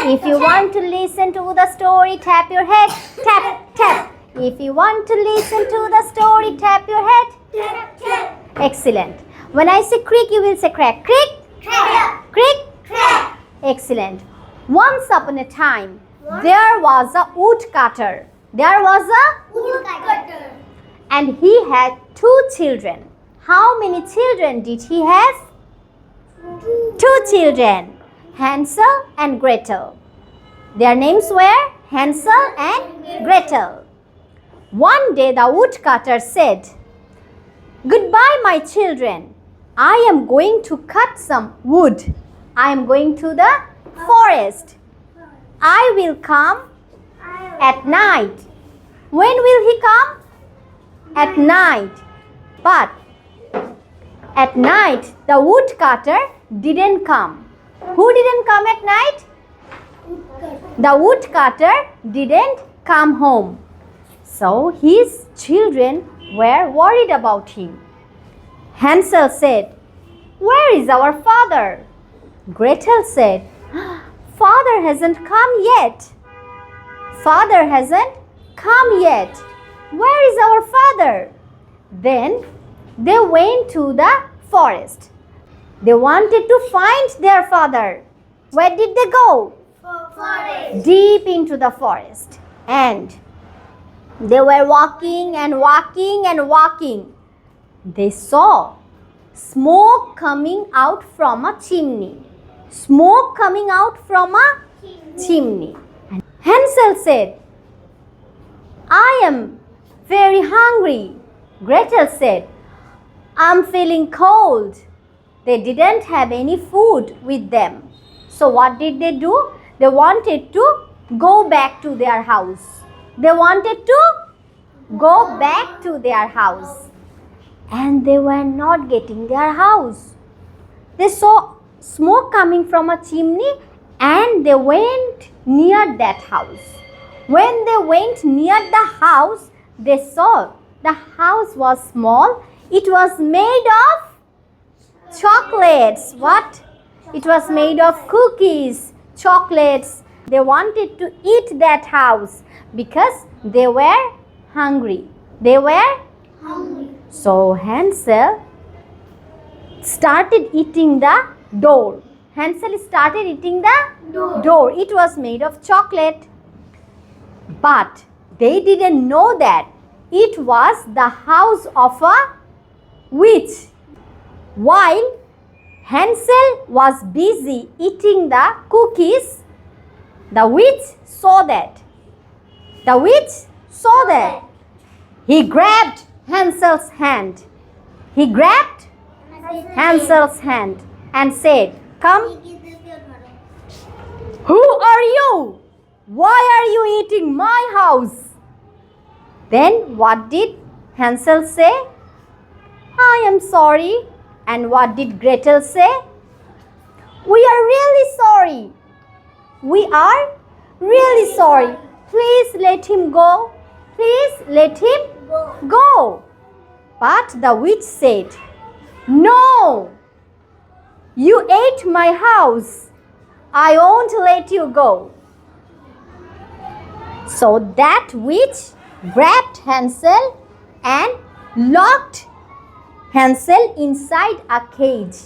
If you want to listen to the story, tap your head. Tap, tap. If you want to listen to the story, tap your head. Tap, tap. Excellent. When I say creak, you will say crack. Creak. Crack. Creak. Crack. Excellent. Once upon a time, there was a woodcutter. There was a Woodcutter. and he had 2 children. How many children did he have? 2 children. Hansel and Gretel. Their names were Hansel and Gretel. One day the woodcutter said, "Goodbye, my children. I am going to cut some wood. I am going to the forest. I will come at night." When will he come? At night. But at night the woodcutter didn't come. Who didn't come at night? The woodcutter didn't come home. So his children were worried about him. Hansel said, "Where is our father?" Gretel said, "Father hasn't come yet. Father hasn't come yet. Where is our father?" Then they went to the forest. They wanted to find their father. Where did they go? Forest. Deep into the forest. And they were walking and walking and walking. They saw smoke coming out from a chimney. Smoke coming out from a chimney. And Hansel said, "I am very hungry." Gretel said, "I'm feeling cold." They didn't have any food with them. So what did they do? They wanted to go back to their house. They wanted to go back to their house. And they were not getting their house. They saw smoke coming from a chimney and they went near that house. When they went near the house, they saw the house was small. It was made of chocolates. What? It was made of cookies, chocolates. They wanted to eat that house because they were hungry. They were Hungry. So Hansel started eating the door. Hansel started eating the door. It was made of chocolate. But they didn't know that it was the house of a witch. While Hansel was busy eating the cookies, the witch saw that. The witch saw that. He grabbed Hansel's hand. He grabbed Hansel's hand and said, "Come." "Who are you? Why are you eating my house?" Then what did Hansel say? "I am sorry." And what did Gretel say? "We are really sorry. We are really sorry. Please let him go. Please let him go." But the witch said, "No. You ate my house. I won't let you go." So that witch grabbed Hansel and locked Hansel inside a cage.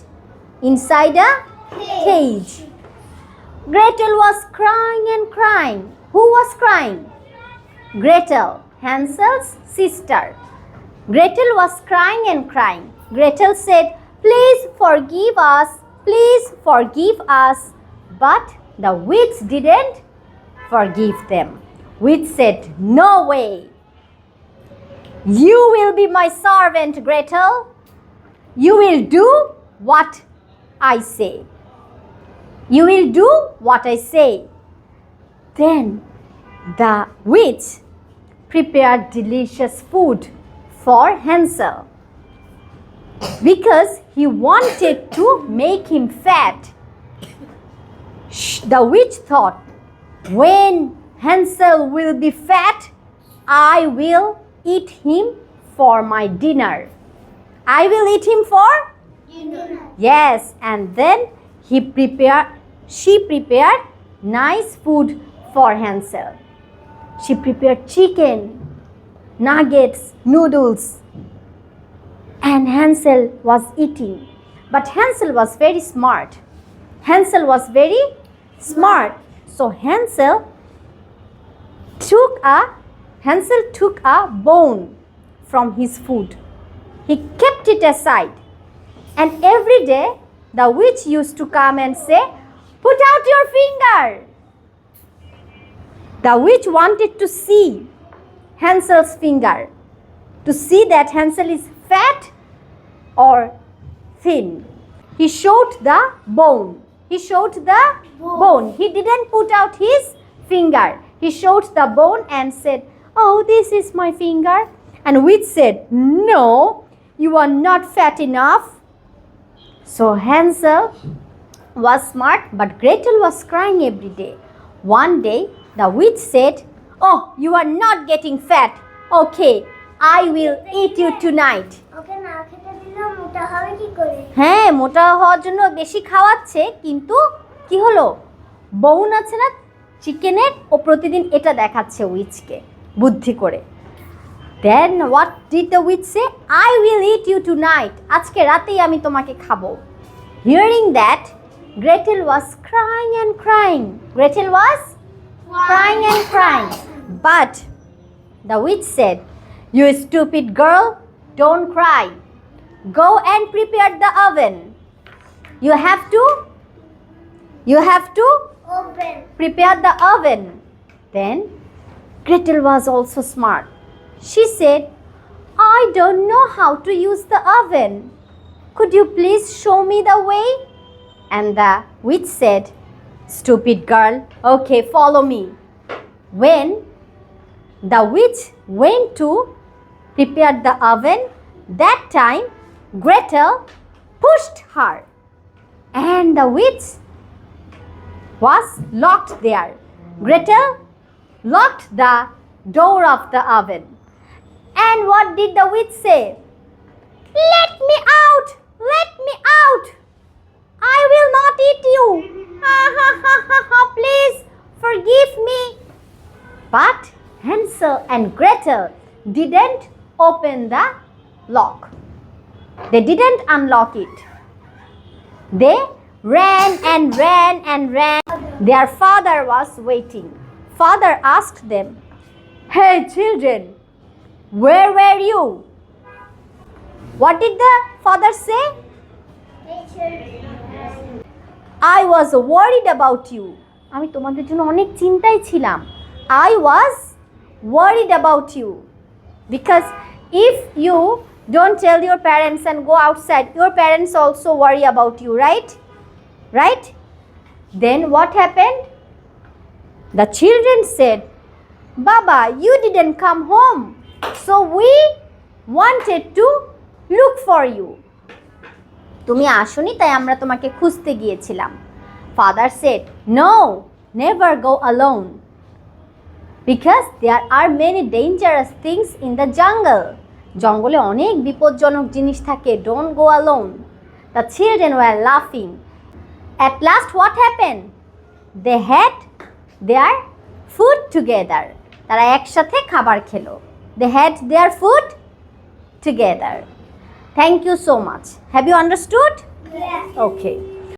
Inside a cage. Gretel was crying and crying. Who was crying? Gretel, Hansel's sister. Gretel was crying and crying. Gretel said, "Please forgive us. Please forgive us." But the witch didn't forgive them. Witch said, "No way. You will be my servant, Gretel. You will do what I say. You will do what I say." Then the witch prepared delicious food for Hansel because he wanted to make him fat. The witch thought, when Hansel will be fat, I will eat him for my dinner. I will eat him for Dinner. Yes, and then she prepared nice food for Hansel. She prepared chicken, nuggets, noodles, and Hansel was eating. But Hansel was very smart. So Hansel took a bone from his food. He kept it aside. And every day the witch used to come and say, "Put out your finger." The witch wanted to see Hansel's finger, to see that Hansel is fat or thin. He showed the bone. He didn't put out his finger. He showed the bone and said, "Oh, this is my finger." And witch said, "No, you are not fat enough." So Hansel was smart, but Gretel was crying every day. One day, the witch said, "Oh, you are not getting fat. Okay, I will eat you tonight." ওকে না খেতে দিলে মোটা হবে কি করে? হ্যাঁ, মোটা হওয়ার জন্য বেশি খাওয়াচ্ছে, কিন্তু কি হলো, বোন আছে না চিকেনের, ও প্রতিদিন এটা দেখাচ্ছে উইচকে বুদ্ধি করে। Then what did the witch say? "I will eat you tonight. আজকে রাতেই আমি তোমাকে খাবো." Hearing that, Gretel was crying and crying. But the witch said, "You stupid girl, don't cry. Go and prepare the oven. You have to Open. prepare the oven." Then Gretel was also smart. She said, "I don't know how to use the oven. Could you please show me the way?" And the witch said, "Stupid girl, okay, follow me." When the witch went to prepare the oven, that time Gretel pushed her, and the witch was locked there. Gretel locked the door of the oven. And what did the witch say? "Let me out! I will not eat you. Please forgive me." But Hansel and Gretel didn't open the lock. They didn't unlock it. They ran. Their father was waiting. Father asked them, "Hey children, where were you?" What did the father say? "I was worried about you. আমি তোমাদের জন্য অনেক চিন্তায় ছিলাম. I was worried about you. Because if you don't tell your parents and go outside, your parents also worry about you, right? Then what happened? The children said, "Baba, you didn't come home. So we wanted to look for you." তুমি আসোনি, তাই আমরা তোমাকে খুঁজতে গিয়েছিলাম। Father said, "No, never go alone. Because there are many dangerous things in the jungle. জঙ্গলে অনেক বিপজ্জনক জিনিস থাকে. Don't go alone." The children were laughing. At last what happened? They had their food together. তারা একসাথে খাবার খেলো. They had their food together. Thank you so much. Have you understood? Yes. Okay.